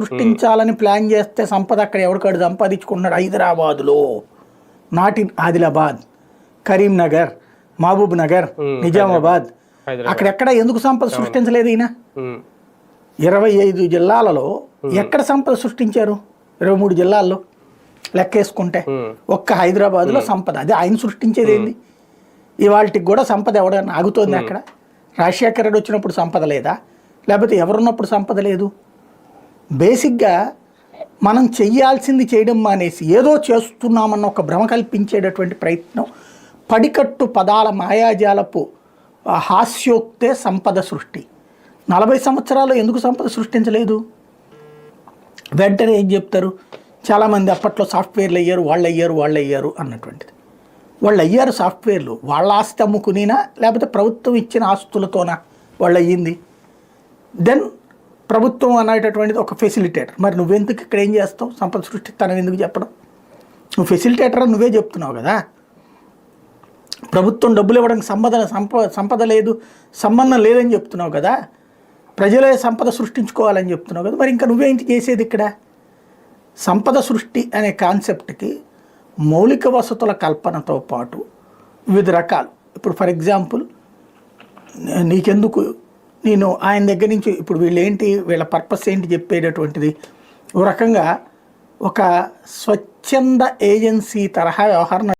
సృష్టించాలని ప్లాన్ చేస్తే సంపద అక్కడ ఎవరికాడు సంపాదించుకుంటున్నాడు. హైదరాబాదులో, నాట్ ఇన్ ఆదిలాబాద్, కరీంనగర్, మహబూబ్ నగర్, నిజామాబాద్, అక్కడెక్కడ ఎందుకు సంపద సృష్టించలేదు ఈయన? 25 జిల్లాలలో ఎక్కడ సంపద సృష్టించారు? 23 జిల్లాల్లో లెక్కేసుకుంటే ఒక్క హైదరాబాద్లో సంపద, అదే ఆయన సృష్టించేది ఏంది? ఇవాళకి కూడా సంపద ఎవడన్నా ఆగుతోంది అక్కడ? రాజశేఖర రెడ్డి వచ్చినప్పుడు సంపద లేదా? లేకపోతే ఎవరున్నప్పుడు సంపద లేదు? బేసిక్గా మనం చెయ్యాల్సింది చేయడం మానేసి ఏదో చేస్తున్నామన్న ఒక భ్రమ కల్పించేటటువంటి ప్రయత్నం, పడికట్టు పదాల మాయాజాలపు హాస్యోక్తే సంపద సృష్టి. 40 సంవత్సరాలు ఎందుకు సంపద సృష్టించలేదు? వెంటనే ఏం చెప్తారు? చాలామంది అప్పట్లో సాఫ్ట్వేర్లు అయ్యారు, వాళ్ళు అయ్యారు అన్నటువంటిది. వాళ్ళు అయ్యారు సాఫ్ట్వేర్లు, వాళ్ళ ఆస్తి అమ్ముకునినా లేకపోతే ప్రభుత్వం ఇచ్చిన ఆస్తులతోనా వాళ్ళు అయ్యింది? దెన్ ప్రభుత్వం అనేటటువంటిది ఒక ఫెసిలిటేటర్. మరి నువ్వెందుకు ఇక్కడ ఏం చేస్తావు? సంపద సృష్టిస్తానని ఎందుకు చెప్పడం? నువ్వు ఫెసిలిటేటర్ అని నువ్వే చెప్తున్నావు కదా. ప్రభుత్వం డబ్బులు ఇవ్వడానికి సంపద లేదు, సంబంధం లేదని చెప్తున్నావు కదా. ప్రజలే సంపద సృష్టించుకోవాలని చెప్తున్నావు కదా. మరి ఇంకా నువ్వేంటి చేసేది ఇక్కడ? సంపద సృష్టి అనే కాన్సెప్ట్కి మౌలిక వసతుల కల్పనతో పాటు వివిధ రకాలు, ఇప్పుడు ఫర్ ఎగ్జాంపుల్ నీకెందుకు, నేను ఆయన దగ్గర నుంచి ఇప్పుడు వీళ్ళ పర్పస్ ఏంటి చెప్పేటటువంటిది, ఓ రకంగా ఒక స్వచ్ఛంద ఏజెన్సీ తరహా వ్యవహారం